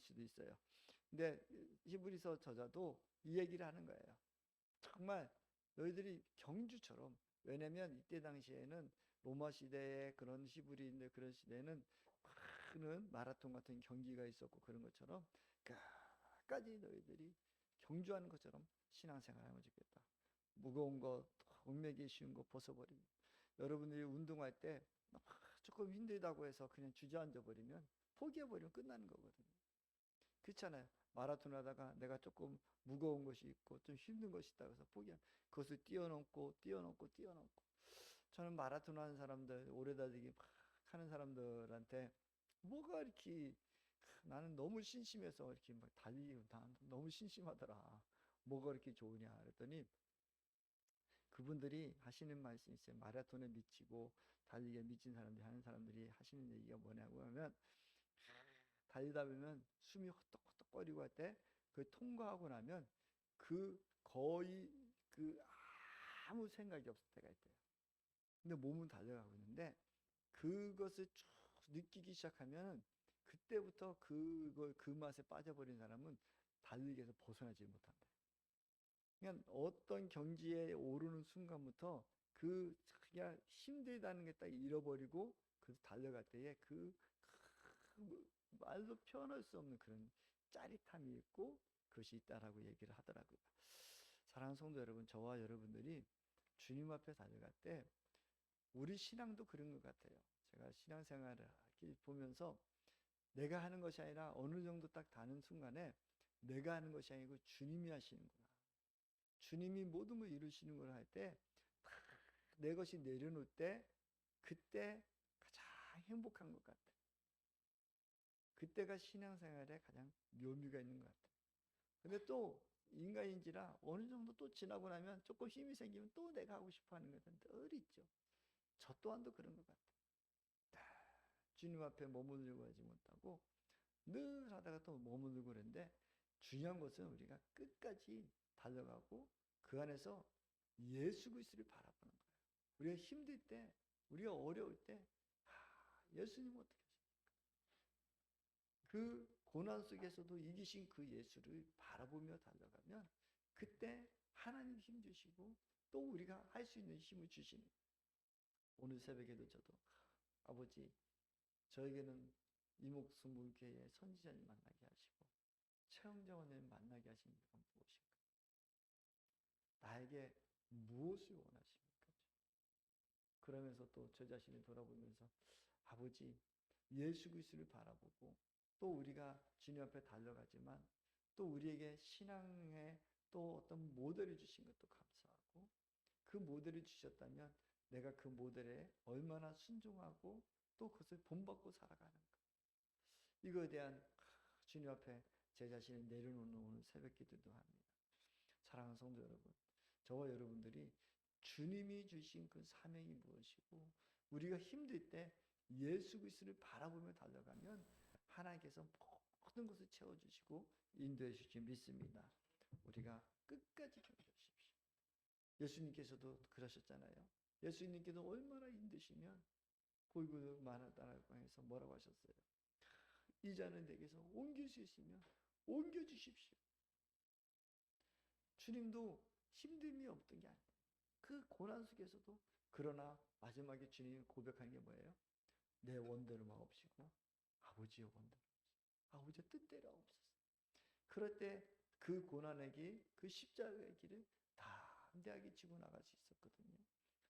수도 있어요. 근데 히브리서 저자도 이 얘기를 하는 거예요. 정말 너희들이 경주처럼, 왜냐면 이때 당시에는 로마 시대의 그런 히브리인들 그런 시대에는 큰 마라톤 같은 경기가 있었고 그런 것처럼 끝까지 너희들이 경주하는 것처럼 신앙생활을 하면 좋겠다. 무거운 거, 얽매기 쉬운 거 벗어버리고, 여러분들이 운동할 때 조금 힘들다고 해서 그냥 주저앉아 버리면, 포기해버리면 끝나는 거거든요. 그렇잖아요. 마라톤 하다가 내가 조금 무거운 것이 있고 좀 힘든 것이 있다고 해서 포기하면 그것을 뛰어넘고 저는 마라톤 하는 사람들, 오래 달리기 막 하는 사람들한테 뭐가 이렇게, 나는 너무 심심해서 이렇게 막 달리기 너무 심심하더라. 뭐가 이렇게 좋으냐 그랬더니 그분들이 하시는 말씀이 있어요. 마라톤에 미치고 달리기에 미친 사람들이 하는 사람들이 하시는 얘기가 뭐냐고 하면, 달리다 보면 숨이 헛떡헛떡거리고 할 때 그 통과하고 나면 거의 아무 생각이 없을 때가 있대요. 근데 몸은 달려가고 있는데 그것을 쭉 느끼기 시작하면 그때부터 그 맛에 빠져버린 사람은 달리기에서 벗어나지 못한다. 그냥 어떤 경지에 오르는 순간부터 그냥 힘들다는 게 딱 잃어버리고 그 달려갈 때에 말로 표현할 수 없는 그런 짜릿함이 있고 그것이 있다라고 얘기를 하더라고요. 사랑하는 성도 여러분, 저와 여러분들이 주님 앞에 달려갈 때 우리 신앙도 그런 것 같아요. 제가 신앙생활을 보면서 내가 하는 것이 아니라 어느 정도 딱 다는 순간에 내가 하는 것이 아니고 주님이 하시는구나. 주님이 모든 걸 이루시는 걸 할 때, 내 것이 내려놓을 때, 그때 가장 행복한 것 같아. 그때가 신앙생활에 가장 묘미가 있는 것 같아. 근데 또 인간인지라 어느 정도 또 지나고 나면 조금 힘이 생기면 또 내가 하고 싶어 하는 것은 늘 있죠. 저 또한도 그런 것 같아. 주님 앞에 머무르려고 하지 못하고 늘 하다가 또 머무르고 그러는데, 중요한 것은 우리가 끝까지 달려가고 그 안에서 예수 그리스도를 바라보는 거예요. 우리가 힘들 때, 우리가 어려울 때, 예수님 어떻게 하십니까? 그 고난 속에서도 이기신 그 예수를 바라보며 달려가면 그때 하나님 힘 주시고 또 우리가 할 수 있는 힘을 주시는. 오늘 새벽에도 저도 아버지, 저에게는 이목수물교회의 선지자님 만나게 하시고 최영정원을 만나게 하신 이유가 무엇인가? 나에게 무엇을 원하십니까? 그러면서 또 저 자신을 돌아보면서 아버지, 예수 그리스도를 바라보고 또 우리가 주님 앞에 달려가지만 또 우리에게 신앙의 또 어떤 모델을 주신 것도 감사하고, 그 모델을 주셨다면 내가 그 모델에 얼마나 순종하고 또 그것을 본받고 살아가는가. 이거에 대한 주님 앞에 제 자신을 내려놓는 오늘 새벽 기도도 합니다. 사랑하는 성도 여러분, 저와 여러분들이 주님이 주신 그 사명이 무엇이고 우리가 힘들 때 예수 그리스도를 바라보며 달려가면 하나님께서 모든 것을 채워주시고 인도해 주실 믿습니다. 우리가 끝까지 견뎌주십시오. 예수님께서도 그러셨잖아요. 예수님께서 얼마나 힘드시면 골고루 마라다라고 해서 뭐라고 하셨어요? 이 잔을 내게서 옮길 수 있으면 옮겨주십시오. 주님도 힘듦이 없던 게 아니에요. 그 고난 속에서도, 그러나 마지막에 주님이 고백한 게 뭐예요? 내 원대로 마옵시고 아버지의 원대로, 아버지의 뜻대로 없었어. 그럴 때 그 고난의 길, 그 십자가의 길을 담대하게 지고 나갈 수 있었거든요.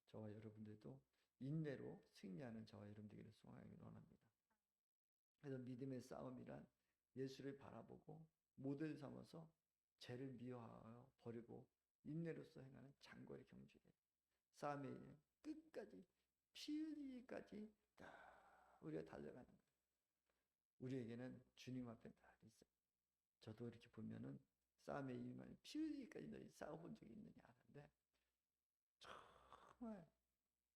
저와 여러분들도 인내로 승리하는 저와 여러분들에게 소망하기를 원합니다. 그래서 믿음의 싸움이란 예수를 바라보고 모델 삼아서 죄를 미워하여 버리고 인내로서 행하는 장거리 경주예요. 싸움의 끝까지, 피 흘리기까지 다 우리가 달려가는 거예요. 우리에게는 주님 앞에 다 있어요. 저도 이렇게 보면은 싸움의 이유만 피 흘리기까지 너희 싸워본 적이 있느냐 하는데, 정말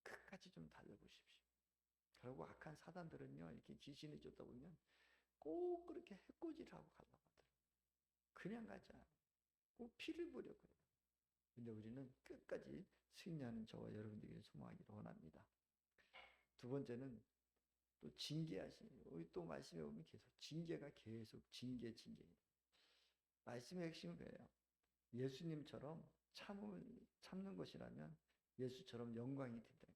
끝까지 좀 달려보십시오. 그리고 악한 사단들은요, 이렇게 귀신이 쫓다 보면 꼭 그렇게 해코지를 하고 가려고 하더라고요. 그냥 가지 않아요. 꼭 피를 보려고 해요. 근데 우리는 끝까지 승리하는 저와 여러분들에게 소망하기를 원합니다. 두 번째는 또 징계하시니, 우리 또 말씀해 보면 계속 징계가 계속 징계. 말씀의 핵심은 그래요. 예수님처럼 참는 것이라면 예수처럼 영광이 된다.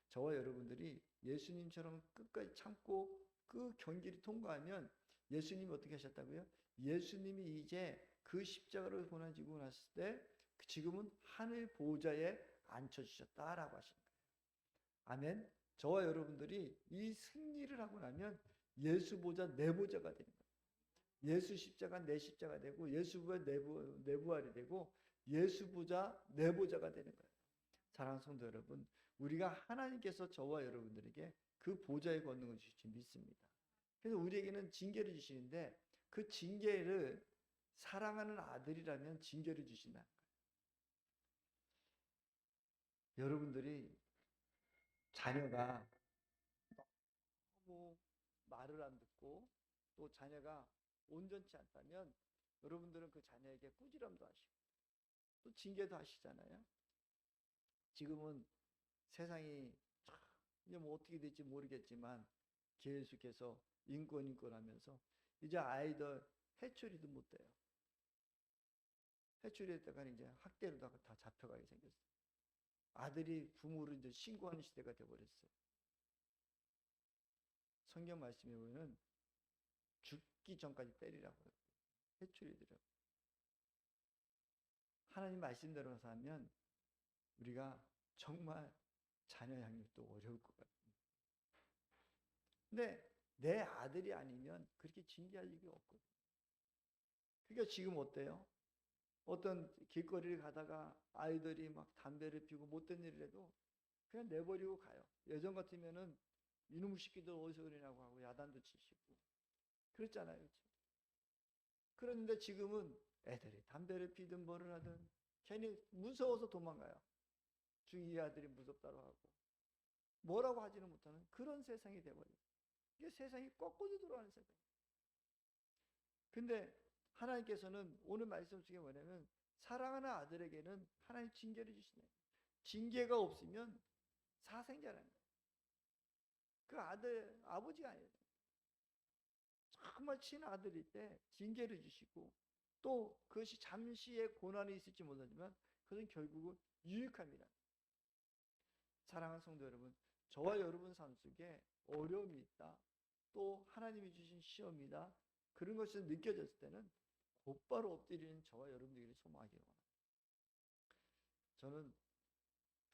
저와 여러분들이 예수님처럼 끝까지 참고 그 경기를 통과하면 예수님이 어떻게 하셨다고요? 예수님이 이제 그 십자가를 고난지고 났을 때 지금은 하늘 보좌에 앉혀주셨다라고 하신 거예요. 아멘. 저와 여러분들이 이 승리를 하고 나면 예수 보좌 내 보좌가 되는 거예요. 예수 십자가 내 십자가 되고 예수 부활 내 부활이 되고 예수 보좌 내 보좌가 되는 거예요. 사랑하는 성도 여러분, 우리가 하나님께서 저와 여러분들에게 그 보좌의 권능을 주실지 믿습니다. 그래서 우리에게는 징계를 주시는데 그 징계를 사랑하는 아들이라면 징계를 주신다는 거예요. 여러분들이 자녀가 너무 말을 안 듣고 또 자녀가 온전치 않다면 여러분들은 그 자녀에게 꾸지람도 하시고 또 징계도 하시잖아요. 지금은 세상이 이제 뭐 어떻게 될지 모르겠지만 계속해서 인권 하면서 이제 아이들 해초리도 못 돼요. 해초리 했다가 이제 학대로 다 잡혀가게 생겼어요. 아들이 부모를 이제 신고하는 시대가 되어버렸어요. 성경 말씀에 보면 죽기 전까지 때리라고 해요. 해초리들을. 하나님 말씀대로 하면 우리가 정말 자녀 양육도 어려울 것 같습니다. 근데 내 아들이 아니면 그렇게 징계할 일이 없거든요. 그러니까 지금 어때요? 어떤 길거리를 가다가 아이들이 막 담배를 피우고 못된 일을 해도 그냥 내버리고 가요. 예전 같으면은 이놈의 새끼들 어디서 그러냐고 하고 야단도 치시고 그랬잖아요. 그렇죠? 그런데 지금은 애들이 담배를 피든 뭐를 하든 괜히 무서워서 도망가요. 중2 아들이 무섭다고 하고 뭐라고 하지는 못하는 그런 세상이 돼버려요. 이게 세상이 꺾어져 들어가는 세상. 근데 하나님께서는 오늘 말씀 중에 뭐냐면 사랑하는 아들에게는 하나님 징계를 주시네요. 징계가 없으면 사생자라는 거예요. 그 아들 아버지가 아니에요. 정말 친아들일 때 징계를 주시고 또 그것이 잠시의 고난이 있을지 모르지만 그것은 결국은 유익함이라. 사랑하는 성도 여러분, 저와 여러분 삶 속에 어려움이 있다. 또 하나님이 주신 시험이다. 그런 것이 느껴졌을 때는 곧바로 엎드리는 저와 여러분들이 소망하기를 원합니다. 저는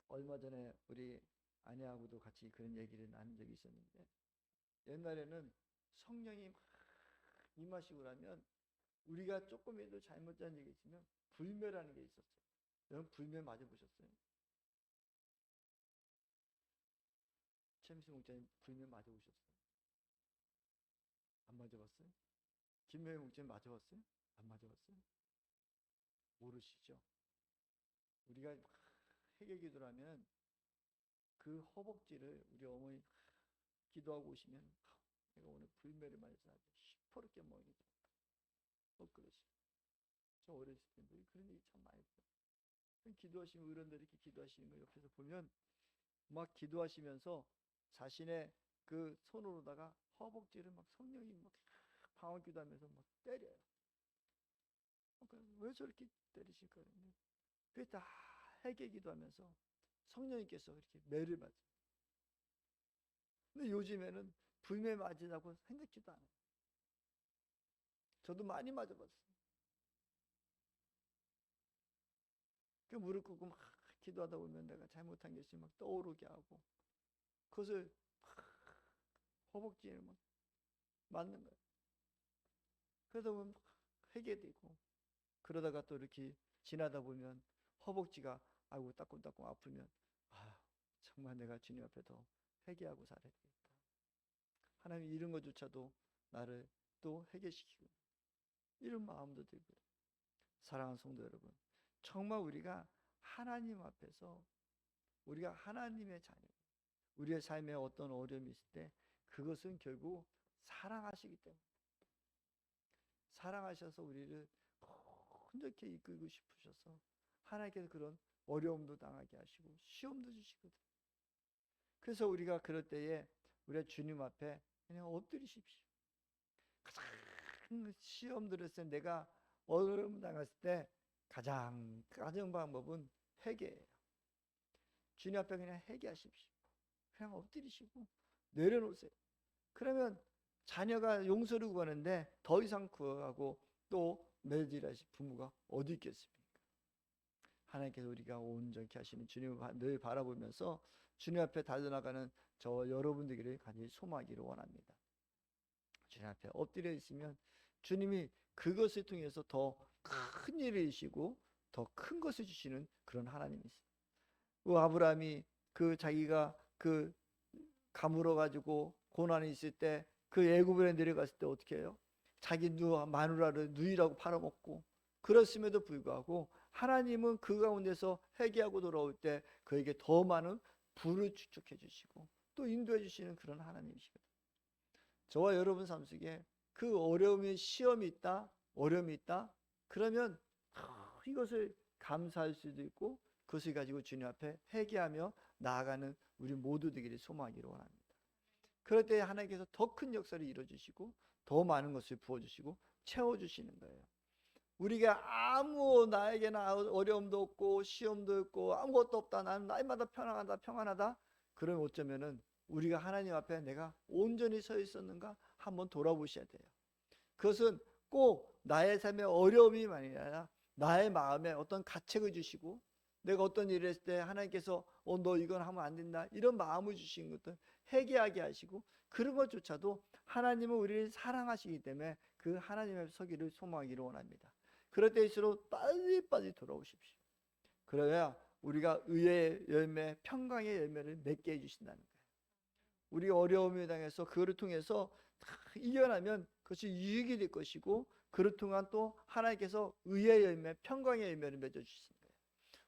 얼마 전에 우리 아내하고도 같이 그런 얘기를 나눈 적이 있었는데 옛날에는 성령이 막 임하시고 나면 우리가 조금이라도 잘못한 얘기 있으면 불멸하는 게 있었어요. 여러분 불멸 맞아보셨어요? 최민수 목사님 불멸 맞아보셨어요? 안 맞아봤어요? 김명희 목사님 맞아봤어요? 안 맞아봤어요? 모르시죠? 우리가 회개기도를 하면 그 허벅지를 우리 어머니 기도하고 오시면 내가 오늘 불멸을 맞아서 아주 시퍼렇게 먹이 들었다. 또 그러시고 저 어렸을 때 그런 얘기 참 많이 들어요. 기도하시면 어른들이 이렇게 기도하시는 거 옆에서 보면 막 기도하시면서 자신의 그 손으로다가 허벅지를 막 성령이 막 방언 기도하면서 막 때려요. 왜 저렇게 때리실까요? 그게 다 회개 기도하면서 성령님께서 이렇게 매를 맞아요. 근데 요즘에는 불매 맞으라고 생각지도 않아요. 저도 많이 맞아봤어요. 그 무릎 꿇고 막 기도하다 보면 내가 잘못한 게 있으면 막 떠오르게 하고 그것을 허벅지에 막 맞는 거예요. 그러다 보면 막 회개되고 그러다가 또 이렇게 지나다 보면 허벅지가 아이고 따끔따끔 아프면 아 정말 내가 주님 앞에 더 회개하고 살아야 되겠다. 하나님 이런 것조차도 나를 또 회개시키고 이런 마음도 들고 사랑하는 성도 여러분 정말 우리가 하나님 앞에서 우리가 하나님의 자녀 우리의 삶에 어떤 어려움이 있을 때 그것은 결국 사랑하시기 때문에 사랑하셔서 우리를 온전히 이끌고 싶으셔서 하나님께서 그런 어려움도 당하게 하시고 시험도 주시거든. 그래서 우리가 그럴 때에 우리가 주님 앞에 그냥 엎드리십시오. 가장 시험 들었을 때, 내가 어려움 당했을 때 가장 방법은 회개예요. 주님 앞에 그냥 회개하십시오. 그냥 엎드리시고 내려놓으세요. 그러면 자녀가 용서를 구하는데 더 이상 구하고 또 매질하실 부모가 어디 있겠습니까? 하나님께서 우리가 온전히 하시는 주님을 늘 바라보면서 주님 앞에 달려나가는 저와 여러분들에게 간절히 소망하기를 원합니다. 주님 앞에 엎드려 있으면 주님이 그것을 통해서 더 큰 일을 이시고 더 큰 것을 주시는 그런 하나님이세요. 아브라함이 자기가 가물어 가지고 고난이 있을 때 애굽에 내려갔을 때 어떻게 해요? 자기 마누라를 누이라고 팔아먹고, 그렇음에도 불구하고 하나님은 그 가운데서 회개하고 돌아올 때 그에게 더 많은 부를 축적해 주시고 또 인도해 주시는 그런 하나님이시거든요. 저와 여러분 삶 속에 어려움이, 시험이 있다, 어려움이 있다, 그러면 이것을 감사할 수도 있고 그것을 가지고 주님 앞에 회개하며 나아가는 우리 모두 되기를 소망하기를 원합니다. 그럴 때 하나님께서 더 큰 역사를 이루어주시고 더 많은 것을 부어주시고 채워주시는 거예요. 우리가 아무 나에게나 어려움도 없고 시험도 없고 아무것도 없다, 나는 날마다 평안하다, 그러면 어쩌면은 우리가 하나님 앞에 내가 온전히 서 있었는가 한번 돌아보셔야 돼요. 그것은 꼭 나의 삶의 어려움이 아니라 나의 마음에 어떤 가책을 주시고, 내가 어떤 일을 했을 때 하나님께서 너 이건 하면 안 된다, 이런 마음을 주신 것들 회개하게 하시고, 그런 것조차도 하나님은 우리를 사랑하시기 때문에 그 하나님 앞에 서기를 소망하기를 원합니다. 그럴 때일수록 빨리 돌아오십시오. 그래야 우리가 의의 열매, 평강의 열매를 맺게 해주신다는 거예요. 우리가 어려움을 당해서 그거를 통해서 이겨나면 그것이 유익이 될 것이고, 그를 통한 또 하나님께서 의의 열매, 평강의 열매를 맺어주시는 거예요.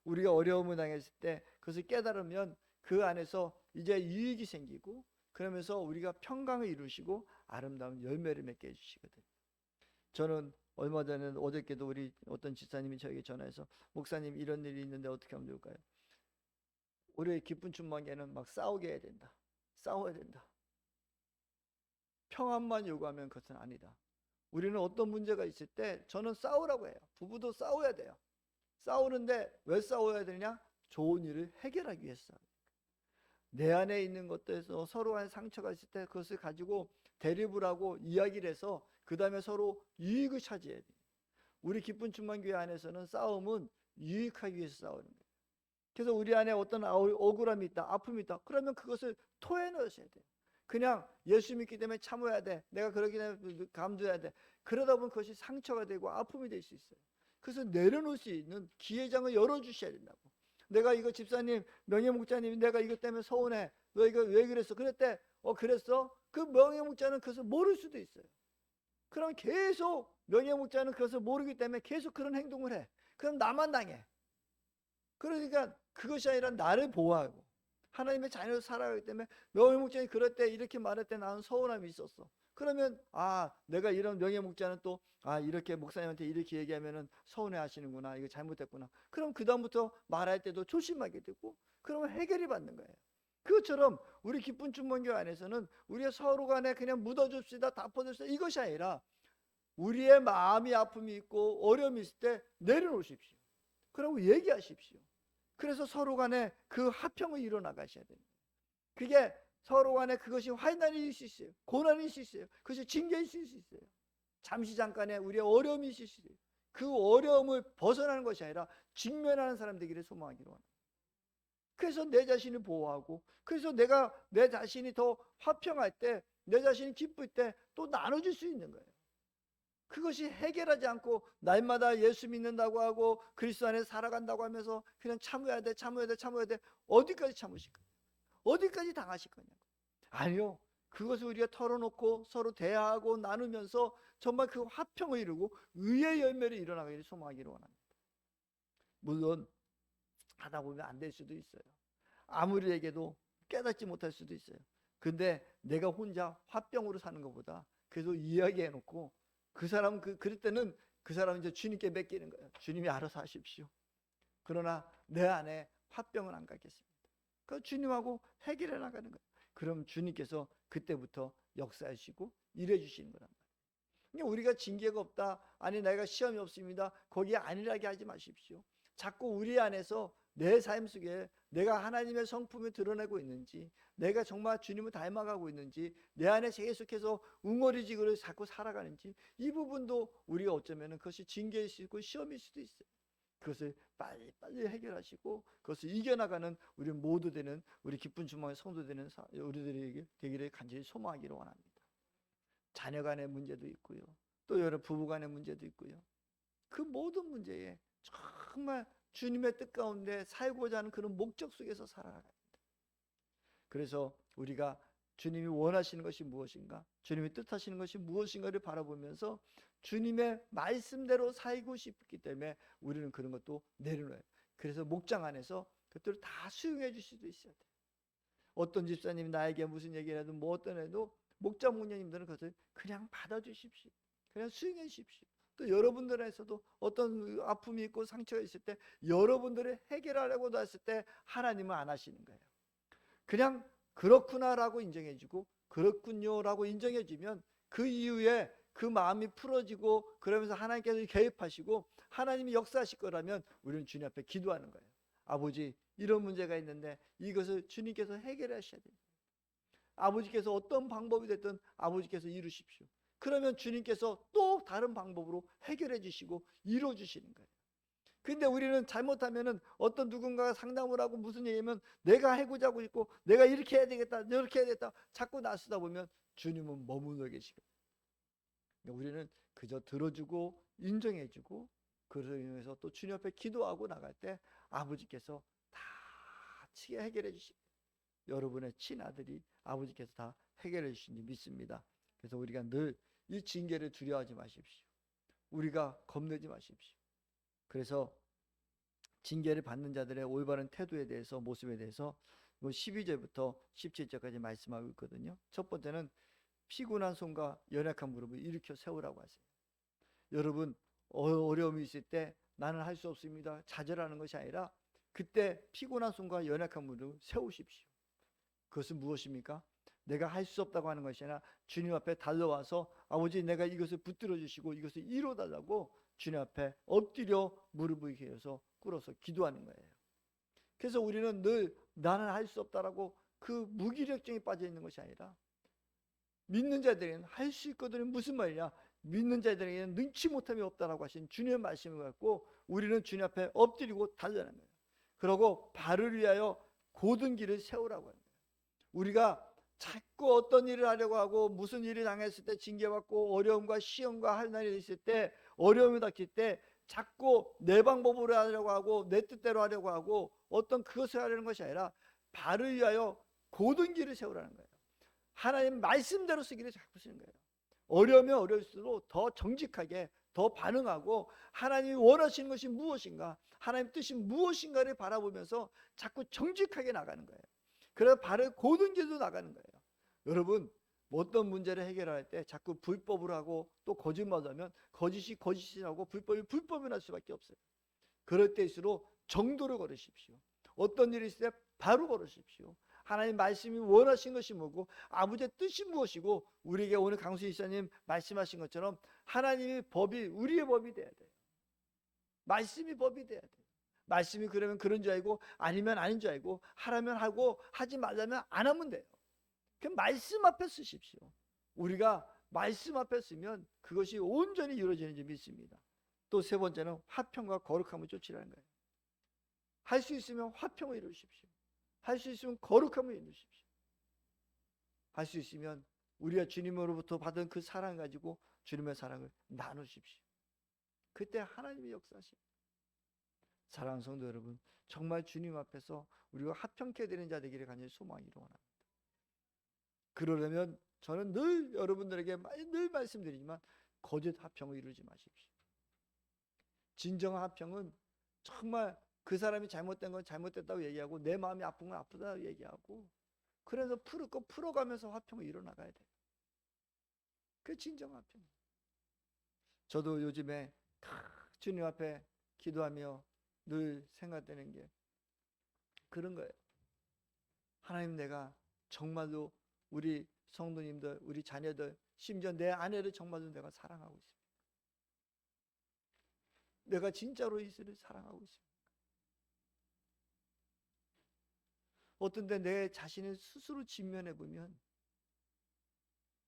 우리가 어려움을 당했을 때 그것을 깨달으면 그 안에서 이제 유익이 생기고, 그러면서 우리가 평강을 이루시고 아름다운 열매를 맺게 해주시거든요. 저는 얼마 전에 어저께도 우리 어떤 집사님이 저에게 전화해서, 목사님 이런 일이 있는데 어떻게 하면 좋을까요? 우리의 기쁜 춘망에는 막 싸우게 해야 된다, 싸워야 된다, 평안만 요구하면 그것은 아니다. 우리는 어떤 문제가 있을 때 저는 싸우라고 해요. 부부도 싸워야 돼요. 싸우는데 왜 싸워야 되냐? 좋은 일을 해결하기 위해서. 내 안에 있는 것들에서 서로 간에 상처가 있을 때 그것을 가지고 대립을 하고 이야기를 해서 그 다음에 서로 유익을 차지해야 돼요. 우리 기쁜 충만교회 안에서는 싸움은 유익하기 위해서 싸우는 거예요. 그래서 우리 안에 어떤 억울함이 있다, 아픔이 있다, 그러면 그것을 토해넣으셔야 돼요. 그냥 예수 믿기 때문에 참아야 돼, 내가 그러기 때문에 감수해야 돼, 그러다 보면 그것이 상처가 되고 아픔이 될 수 있어요. 그래서 내려놓을 수 있는 기회장을 열어주셔야 된다고. 내가 이거 집사님, 명예목자님, 내가 이것 때문에 서운해, 너 이거 왜 그랬어? 그랬대. 그랬어? 그 명예목자는 그것을 모를 수도 있어요. 그럼 계속 명예목자는 그것을 모르기 때문에 계속 그런 행동을 해. 그럼 나만 당해. 그러니까 그것이 아니라 나를 보호하고 하나님의 자녀로 살아가기 때문에, 명예목자님 그럴 때 이렇게 말할 때 나는 서운함이 있었어. 그러면 내가 이런 명예목자는 또 이렇게 목사님한테 이렇게 얘기하면은 서운해 하시는구나, 이거 잘못했구나. 그럼 그 다음부터 말할 때도 조심하게 되고, 그러면 해결이 받는 거예요. 그것처럼 우리 기쁜 충만교회 안에서는 우리가 서로 간에 그냥 묻어줍시다, 다 퍼줍시다, 이것이 아니라 우리의 마음이 아픔이 있고 어려움이 있을 때 내려놓으십시오. 그리고 얘기하십시오. 그래서 서로 간에 그 화평을 이뤄나가셔야 됩니다. 그게 서로 간에 그것이 환난이 있을 수 있어요. 고난이 있을 수 있어요. 그것이 징계일 수 있어요. 잠시 잠깐의 우리의 어려움이 있을 수 있어요. 그 어려움을 벗어나는 것이 아니라 직면하는 사람 되기를 소망하기로 합니다. 그래서 내 자신을 보호하고, 그래서 내가 내 자신이 더 화평할 때, 내 자신이 기쁠 때 또 나눠줄 수 있는 거예요. 그것이 해결하지 않고 날마다 예수 믿는다고 하고 그리스도 안에 살아간다고 하면서 그냥 참아야 돼. 어디까지 참으실 거예요? 어디까지 당하실 거냐고. 아니요. 그것을 우리가 털어놓고 서로 대화하고 나누면서 정말 그 화평을 이루고 의의 열매를 일어나기를 소망하기를 원합니다. 물론 하다 보면 안 될 수도 있어요. 아무리 얘기해도 깨닫지 못할 수도 있어요. 근데 내가 혼자 화병으로 사는 것보다 계속 이야기해놓고 그 사람 그럴 때는 그 사람은 이제 주님께 맡기는 거예요. 주님이 알아서 하십시오. 그러나 내 안에 화병은 안 갖겠습니다. 그 주님하고 해결해 나가는 거예요. 그럼 주님께서 그때부터 역사하시고 일해 주시는 거란 말이에요. 그러니까 우리가 징계가 없다, 아니 내가 시험이 없습니다, 거기에 안일하게 하지 마십시오. 자꾸 우리 안에서 내 삶 속에 내가 하나님의 성품을 드러내고 있는지, 내가 정말 주님을 닮아가고 있는지, 내 안에 계속해서 웅어리지근을 자꾸 살아가는지, 이 부분도 우리가 어쩌면 그것이 징계일 수 있고 시험일 수도 있어요. 그것을 빨리빨리 해결하시고 그것을 이겨나가는 우리 모두 되는, 우리 기쁜 주말의 성도 되는 우리들에게 되기를 간절히 소망하기를 원합니다. 자녀 간의 문제도 있고요, 또 여러 부부 간의 문제도 있고요. 그 모든 문제에 정말 주님의 뜻 가운데 살고자 하는 그런 목적 속에서 살아갑니다. 그래서 우리가 주님이 원하시는 것이 무엇인가, 주님이 뜻하시는 것이 무엇인가를 바라보면서 주님의 말씀대로 살고 싶기 때문에 우리는 그런 것도 내려놓아요. 그래서 목장 안에서 그것들을 다 수용해 줄 수도 있어야 돼요. 어떤 집사님이 나에게 무슨 얘기를 해도 뭐 어떤 해도 목장 목녀님들은 그것을 그냥 받아주십시오. 그냥 수용해 주십시오. 또 여러분들에서도 어떤 아픔이 있고 상처가 있을 때 여러분들이 해결하려고 했을 때 하나님은 안 하시는 거예요. 그냥 그렇구나라고 인정해주고 그렇군요라고 인정해주면 그 이후에 그 마음이 풀어지고, 그러면서 하나님께서 개입하시고 하나님이 역사하실 거라면 우리는 주님 앞에 기도하는 거예요. 아버지, 이런 문제가 있는데 이것을 주님께서 해결하셔야 됩니다. 아버지께서 어떤 방법이 됐든 아버지께서 이루십시오. 그러면 주님께서 또 다른 방법으로 해결해 주시고 이루어 주시는 거예요. 근데 우리는 잘못하면은 어떤 누군가가 상담을 하고 무슨 얘기하면 내가 해고자 하고 있고 내가 이렇게 해야 되겠다, 이렇게 해야 되겠다 자꾸 나서다 보면 주님은 머물러 계시고, 우리는 그저 들어주고 인정해주고, 그래서 인해서 또 주님 앞에 기도하고 나갈 때 아버지께서 다 치게 해결해 주십니다. 여러분의 친아들이 아버지께서 다 해결해 주신지 믿습니다. 그래서 우리가 늘 이 징계를 두려워하지 마십시오. 우리가 겁내지 마십시오. 그래서 징계를 받는 자들의 올바른 태도에 대해서, 모습에 대해서 12절부터 17절까지 말씀하고 있거든요. 첫 번째는 피곤한 손과 연약한 무릎을 일으켜 세우라고 하세요. 여러분, 어려움이 있을 때 나는 할 수 없습니다, 좌절하는 것이 아니라 그때 피곤한 손과 연약한 무릎을 세우십시오. 그것은 무엇입니까? 내가 할 수 없다고 하는 것이 아니라 주님 앞에 달려와서 아버지, 내가 이것을 붙들어 주시고 이것을 이루어달라고 주님 앞에 엎드려 무릎을 이어서 꿇어서 기도하는 거예요. 그래서 우리는 늘 나는 할 수 없다라고 그 무기력증에 빠져 있는 것이 아니라, 믿는 자들에게는 할 수 있거든요. 무슨 말이냐? 믿는 자들에게는 능치 못함이 없다라고 하신 주님의 말씀을 갖고 우리는 주님 앞에 엎드리고 달려나는 거예요. 그러고 발을 위하여 곧은 길을 세우라고 합니다. 우리가 자꾸 어떤 일을 하려고 하고 무슨 일을 당했을 때 징계받고 어려움과 시험과 할 날이 있을 때, 어려움이 닥칠 때 자꾸 내 방법으로 하려고 하고 내 뜻대로 하려고 하고 어떤 그것을 하려는 것이 아니라 발을 위하여 곧은 길을 세우라는 거예요. 하나님 말씀대로 쓰기를 자꾸 쓰는 거예요. 어려우면 어려울수록 더 정직하게 더 반응하고 하나님이 원하시는 것이 무엇인가, 하나님 뜻이 무엇인가를 바라보면서 자꾸 정직하게 나가는 거예요. 그래서 발을 곧은 길로 나가는 거예요. 여러분, 어떤 문제를 해결할 때 자꾸 불법으로 하고 또 거짓말하면 거짓이 거짓이라고 불법이 불법이 날 수밖에 없어요. 그럴 때일수록 정도를 걸으십시오. 어떤 일이 있을 때 바로 걸으십시오. 하나님 말씀이 원하신 것이 뭐고 아버지의 뜻이 무엇이고, 우리에게 오늘 강수 이사님 말씀하신 것처럼 하나님의 법이 우리의 법이 돼야 돼요. 말씀이 법이 돼야 돼요. 말씀이 그러면 그런 줄 알고 아니면 아닌 줄 알고, 하라면 하고 하지 말라면 안 하면 돼요. 그 말씀 앞에 쓰십시오. 우리가 말씀 앞에 쓰면 그것이 온전히 이루어지는지 믿습니다. 또 세 번째는 화평과 거룩함을 쫓으라는 거예요. 할 수 있으면 화평을 이루십시오. 할 수 있으면 거룩함을 이루십시오. 할 수 있으면 우리가 주님으로부터 받은 그 사랑 가지고 주님의 사랑을 나누십시오. 그때 하나님이 역사하십니다. 사랑하는 성도 여러분, 정말 주님 앞에서 우리가 화평케 되는 자 되기를 간절히 소망하기를 원합니다. 그러려면 저는 늘 여러분들에게 늘 말씀드리지만 거짓 화평을 이루지 마십시오. 진정한 화평은 정말 그 사람이 잘못된 건 잘못됐다고 얘기하고 내 마음이 아픈 건 아프다고 얘기하고, 그래서 풀어가면서 화평을 이뤄나가야 돼요. 그게 진정한 화평. 저도 요즘에 주님 앞에 기도하며 늘 생각되는 게 그런 거예요. 하나님, 내가 정말로 우리 성도님들, 우리 자녀들, 심지어 내 아내를 정말로 내가 사랑하고 있습니다. 내가 진짜로 이슬을 사랑하고 있습니다. 어떤 때 내 자신을 스스로 직면해 보면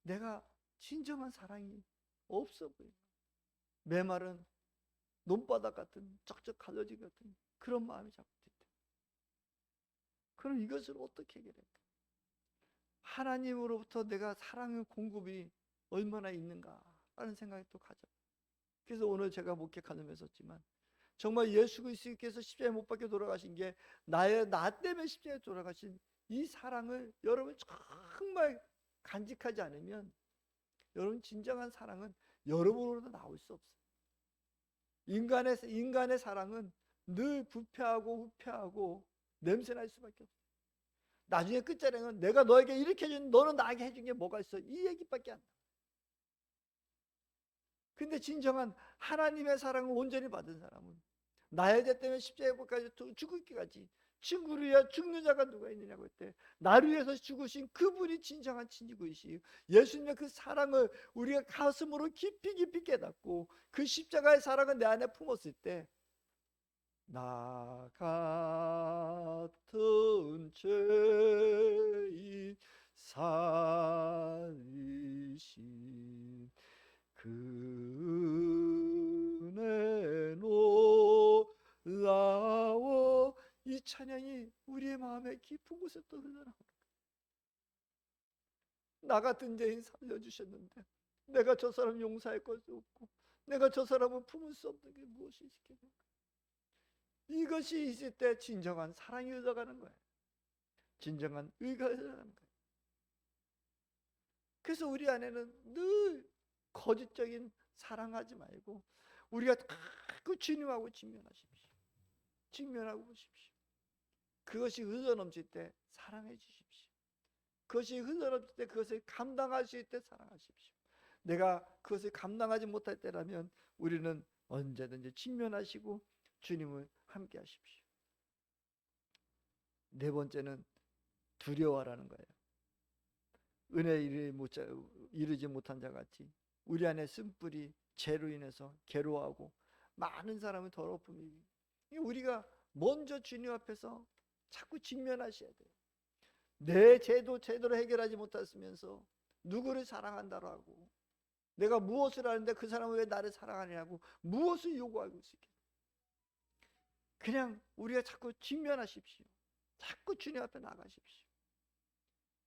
내가 진정한 사랑이 없어 보여요. 메마른 논바닥 같은 쩍쩍 갈라진 같은 그런 마음이 자꾸 들 때, 그럼 이것을 어떻게 해결할까? 하나님으로부터 내가 사랑의 공급이 얼마나 있는가 하는 생각이 또 가져. 그래서 오늘 제가 목회 간음했었지만 정말 예수 그리스도께서 십자가에 못 박혀 돌아가신 게 나 때문에 십자가에 돌아가신 이 사랑을 여러분 정말 간직하지 않으면 여러분 진정한 사랑은 여러분으로도 나올 수 없어요. 인간의 사랑은 늘 부패하고 후패하고 냄새날 수밖에 없어요. 나중에 끝자락은 내가 너에게 이렇게 해준, 너는 나에게 해준 게 뭐가 있어? 이 얘기밖에 안 나. 근데 진정한 하나님의 사랑을 온전히 받은 사람은 나의 죄 때문에 십자가에까지 죽을기까지 친구를 위하여 죽는 자가 누가 있느냐고 했대. 나를 위해서 죽으신 그분이 진정한 친구이시요 예수님의 그 사랑을 우리가 가슴으로 깊이 깊이 깨닫고 그 십자가의 사랑을 내 안에 품었을 때 나 같은 죄인 살리신 그네 놀라워. 이 찬양이 우리의 마음에 깊은 곳에 또 흘러나옵니다. 나 같은 죄인 살려주셨는데 내가 저 사람 용서할 것도 없고 내가 저 사람을 품을 수 없는 게 무엇이 있겠는가? 이것이 있을 때 진정한 사랑이 흘러가는 거예요. 진정한 의가 흘러가는 거예요. 그래서 우리 안에는 늘 거짓적인 사랑하지 말고 우리가 자꾸 주님하고 직면하십시오. 직면하고 보십시오. 그것이 흘러넘칠 때 사랑해 주십시오. 그것이 흘러넘칠 때 그것을 감당하실 때 사랑하십시오. 내가 그것을 감당하지 못할 때라면 우리는 언제든지 직면하시고 주님을 함께 하십시오. 네 번째는 두려워하라는 거예요. 은혜를 이루지 못한 자 같이 우리 안에 쓴뿌리 죄로 인해서 괴로워하고 많은 사람을 더럽힘이, 우리가 먼저 주님 앞에서 자꾸 직면하셔야 돼요. 내 죄도 제대로 해결하지 못했으면서 누구를 사랑한다고 하고 내가 무엇을 하는데 그 사람은 왜 나를 사랑하냐고 무엇을 요구하고 있을까? 그냥 우리가 자꾸 직면하십시오. 자꾸 주님 앞에 나가십시오.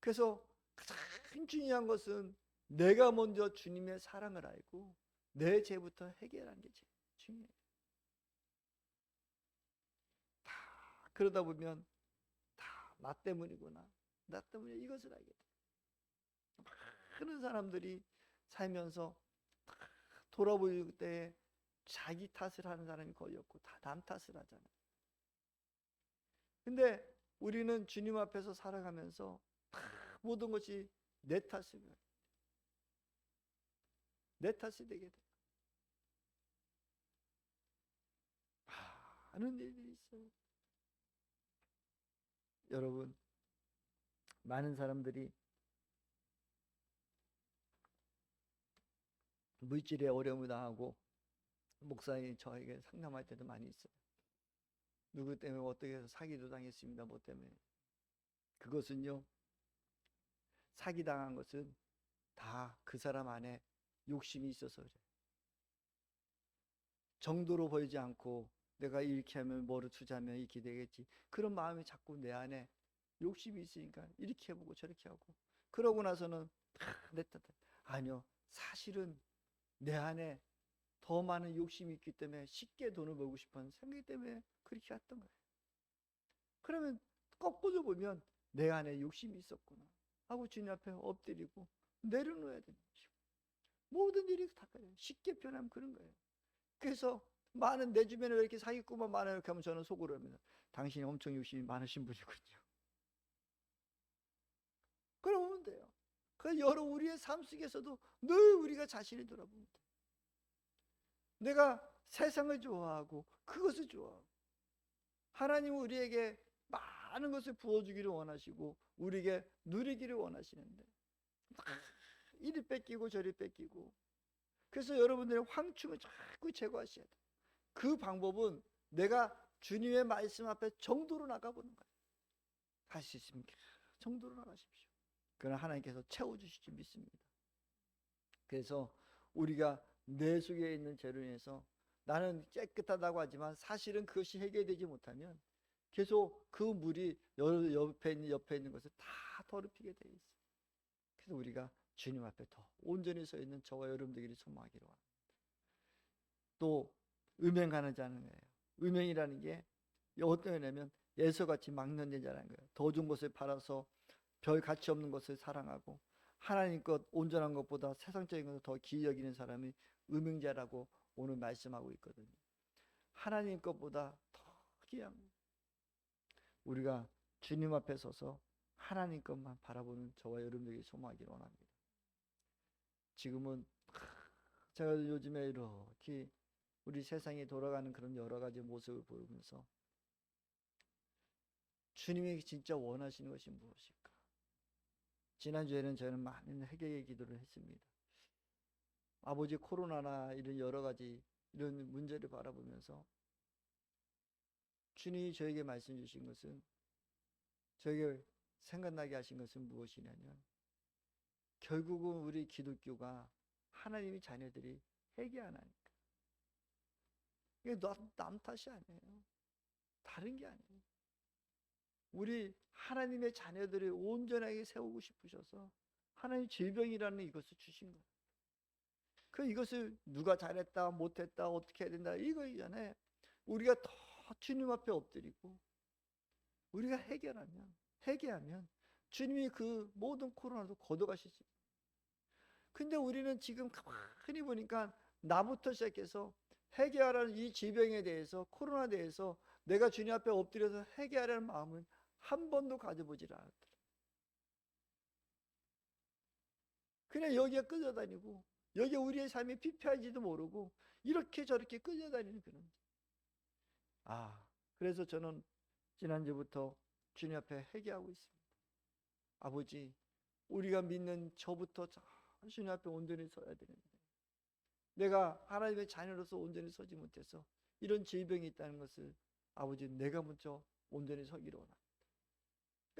그래서 가장 중요한 것은 내가 먼저 주님의 사랑을 알고 내 죄부터 해결하는 게 제일 중요해요. 다 그러다 보면 다 나 때문이구나, 나 때문에 이것을 알게 돼요. 많은 사람들이 살면서 돌아볼 때 자기 탓을 하는 사람이 거의 없고 다 남 탓을 하잖아요. 근데 우리는 주님 앞에서 살아가면서 모든 것이 내 탓이 되게 돼. 많은 일들이 있어요. 여러분, 많은 사람들이 물질에 어려움을 당하고 목사님이 저에게 상담할 때도 많이 있어요. 누구 때문에 어떻게 해서 사기도 당했습니다. 뭐 때문에. 그것은요, 사기당한 것은 다 그 사람 안에 욕심이 있어서 그래. 정도로 보이지 않고 내가 이렇게 하면 뭐를 투자하면 이렇게 되겠지, 그런 마음이 자꾸 내 안에 욕심이 있으니까 이렇게 해보고 저렇게 하고, 그러고 나서는 내 탓. 아니요, 사실은 내 안에 더 많은 욕심이 있기 때문에 쉽게 돈을 벌고 싶은 생각 때문에 그렇게 했던 거예요. 그러면 거꾸로 보면 내 안에 욕심이 있었구나 하고 주님 앞에 엎드리고 내려놓아야 되는 것이고, 모든 일이 다 그래요. 쉽게 표현하면 그런 거예요. 그래서 많은 내 주변에 왜 이렇게 사기꾼만 많아요? 이렇게 하면 저는 속으로 합니다. 당신이 엄청 욕심이 많으신 분이거든요. 그러면 돼요. 그 여러 우리의 삶 속에서도 늘 우리가 자신을 돌아봅니다. 내가 세상을 좋아하고 그것을 좋아하고, 하나님은 우리에게 많은 것을 부어주기를 원하시고 우리에게 누리기를 원하시는데 이리 뺏기고 저리 뺏기고. 그래서 여러분들의 황충을 자꾸 제거하셔야 돼요. 그 방법은 내가 주님의 말씀 앞에 정도로 나가보는 거예요. 할 수 있으면 정도로 나가십시오. 그러나 하나님께서 채워주실 줄 믿습니다. 그래서 우리가 내 속에 있는 죄로 인해서 나는 깨끗하다고 하지만 사실은 그것이 해결되지 못하면 계속 그 물이 옆에 있는 것을 다 더럽히게 되어 있어요. 그래서 우리가 주님 앞에 더 온전히 서 있는 저와 여러분들이 소망하기로 합니다. 또 음행하는 자는 거예요. 음행이라는 게 어떤 거냐면 예서같이 막론된 자라는 거예요. 더 좋은 것을 팔아서 별 가치 없는 것을 사랑하고 하나님 것 온전한 것보다 세상적인 것을 더 귀히 여기는 사람이 음행자라고 오늘 말씀하고 있거든요. 하나님 것보다 더 귀한 우리가 주님 앞에 서서 하나님 것만 바라보는 저와 여러분들이 소망하기를 원합니다. 지금은 제가 요즘에 이렇게 우리 세상이 돌아가는 그런 여러 가지 모습을 보면서 주님이 진짜 원하시는 것이 무엇일까? 지난주에는 저는 많은 회개의 기도를 했습니다. 아버지 코로나나 이런 여러 가지 이런 문제를 바라보면서 주님이 저에게 말씀 주신 것은, 저에게 생각나게 하신 것은 무엇이냐면 결국은 우리 기독교가 하나님의 자녀들이 회개 안 하니까. 이게 남 탓이 아니에요. 다른 게 아니에요. 우리 하나님의 자녀들을 온전하게 세우고 싶으셔서 하나님 질병이라는 이것을 주신 거예요. 이것을 누가 잘했다 못했다 어떻게 해야 된다 이거 이전에 우리가 더 주님 앞에 엎드리고 우리가 회개하면 주님이 그 모든 코로나도 걷어가실 수 있어요. 근데 우리는 지금 가만히 보니까 나부터 시작해서 회개하라는 이 질병에 대해서, 코로나에 대해서 내가 주님 앞에 엎드려서 회개하라는 마음은 한 번도 가져보질 않았더라. 그냥 여기에 끌려다니고 여기에 우리의 삶이 피폐한지도 모르고 이렇게 저렇게 끌려다니는 그런. 그래서 저는 지난주부터 주님 앞에 회개하고 있습니다. 아버지, 우리가 믿는 저부터 주님 앞에 온전히 서야 되는데 내가 하나님의 자녀로서 온전히 서지 못해서 이런 질병이 있다는 것을 아버지 내가 먼저 온전히 서기로 원합니다.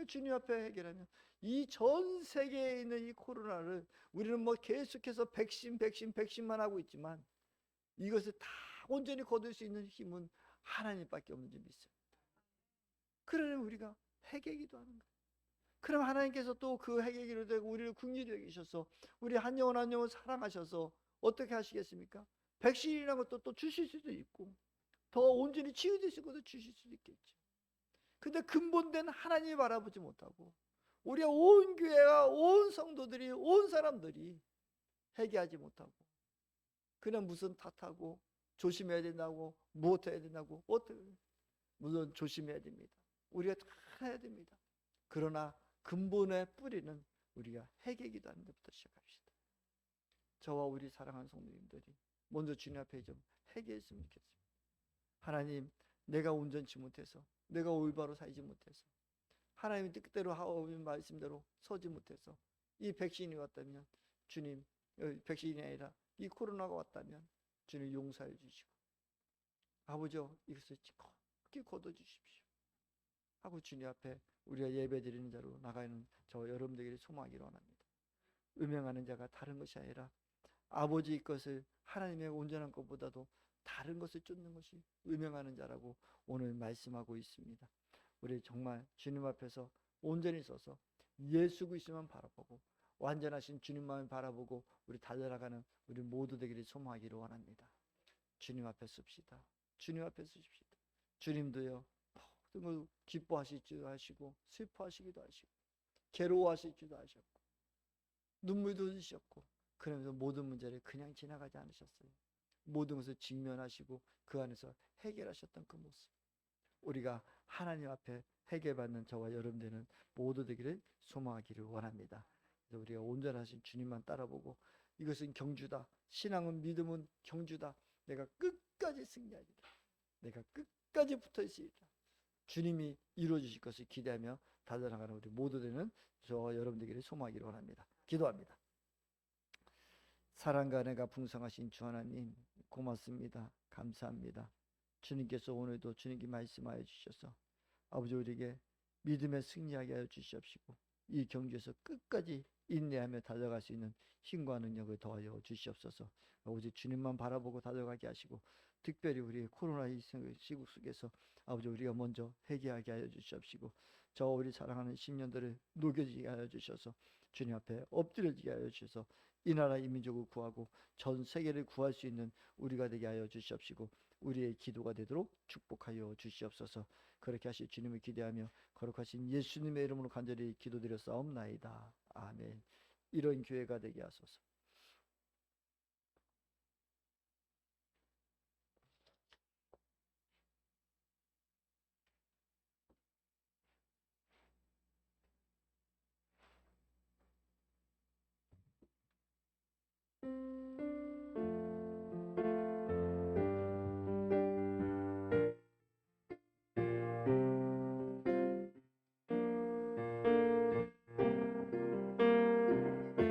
주님 앞에 해결하면 이 전 세계에 있는 이 코로나를 우리는 뭐 계속해서 백신만 하고 있지만 이것을 다 온전히 거둘 수 있는 힘은 하나님밖에 없는 줄 믿습니다. 그러면 우리가 회개기도 하는 거예요. 그럼 하나님께서 또 그 회개기로 되고 우리를 긍휼히 여기셔서 우리 한 영혼 한 영혼 사랑하셔서 어떻게 하시겠습니까? 백신이라는 것도 또 주실 수도 있고 더 온전히 치유되실 것도 주실 수도 있겠죠. 근데 근본된 하나님을 바라보지 못하고 우리가 온 교회가 온 성도들이 온 사람들이 회개하지 못하고 그냥 무슨 탓하고 조심해야 된다고 무엇해야 된다고 어떻게 물론 조심해야 됩니다. 우리가 다 해야 됩니다. 그러나 근본의 뿌리는 우리가 회개기도 하는 데부터 시작합시다. 저와 우리 사랑하는 성도님들이 먼저 주님 앞에 좀 회개했으면 좋겠습니다. 하나님, 내가 온전치 못해서 내가 올바로 살지 못해서 하나님의 뜻대로 하오는 말씀대로 서지 못해서 이 백신이 왔다면 주님, 백신이 아니라 이 코로나가 왔다면 주님 용서해 주시고 아버지 이것을 깊게 걷어주십시오 하고 주님 앞에 우리가 예배드리는 자로 나가는 저 여러분들에게 소망하기를 원합니다. 음행하는 자가 다른 것이 아니라 아버지 것을 하나님의 온전한 것보다도 다른 것을 쫓는 것이 음행하는 자라고 오늘 말씀하고 있습니다. 우리 정말 주님 앞에서 온전히 서서 예수 그리스도만 바라보고 완전하신 주님만 바라보고 우리 달려나가는 우리 모두 되기를 소망하기를 원합니다. 주님 앞에 섭시다. 주님 앞에 서십시다. 주님도요 모든 걸 기뻐하시기도 하시고 슬퍼하시기도 하시고 괴로워하시기도 하셨고 눈물도 흘리셨고 그러면서 모든 문제를 그냥 지나가지 않으셨어요. 모든 것을 직면하시고 그 안에서 해결하셨던 그 모습, 우리가 하나님 앞에 해결받는 저와 여러분들은 모두 되기를 소망하기를 원합니다. 그래서 우리가 온전하신 주님만 따라보고 이것은 경주다, 신앙은 믿음은 경주다, 내가 끝까지 승리하리라, 내가 끝까지 붙어있으리라, 주님이 이루어주실 것을 기대하며 달려나가는 우리 모두 되는 저와 여러분들에게 소망하기를 원합니다. 기도합니다. 사랑과 은혜가 풍성하신 주 하나님, 고맙습니다. 감사합니다. 주님께서 오늘도 주님께 말씀하여 주셔서 아버지 우리에게 믿음에 승리하게 하여 주시옵시고 이 경주에서 끝까지 인내하며 달려갈 수 있는 힘과 능력을 더하여 주시옵소서. 오직 주님만 바라보고 달려가게 하시고 특별히 우리 코로나 시국 속에서 아버지 우리가 먼저 회개하게 하여 주시옵시고 저 우리 사랑하는 10년들을 녹여지게 하여 주셔서 주님 앞에 엎드려지게 하여 주셔서 이 나라 이 민족을 구하고 전 세계를 구할 수 있는 우리가 되게 하여 주시옵시고 우리의 기도가 되도록 축복하여 주시옵소서. 그렇게 하실 주님을 기대하며 거룩하신 예수님의 이름으로 간절히 기도드려 싸움나이다. 아멘. 이런 교회가 되게 하소서.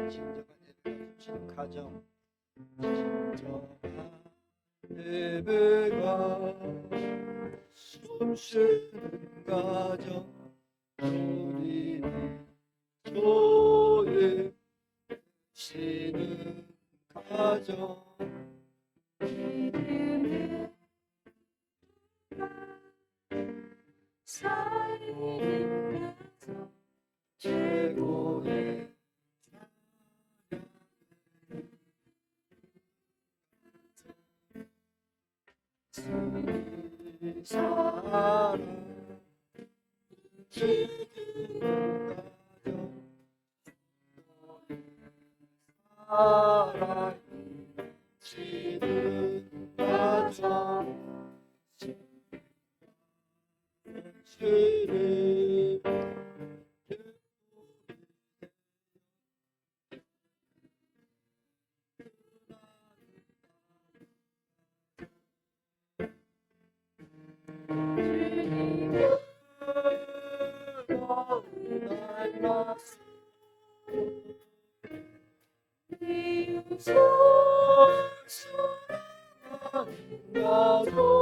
진정한 가정, 진정한 예배가 숨쉬는 가정, 우리는 교회 쉬는 가정, 사이는 가정, 최고의 사랑 지키는 가정, 사랑 지키는 가정, 주를 사랑하는 가정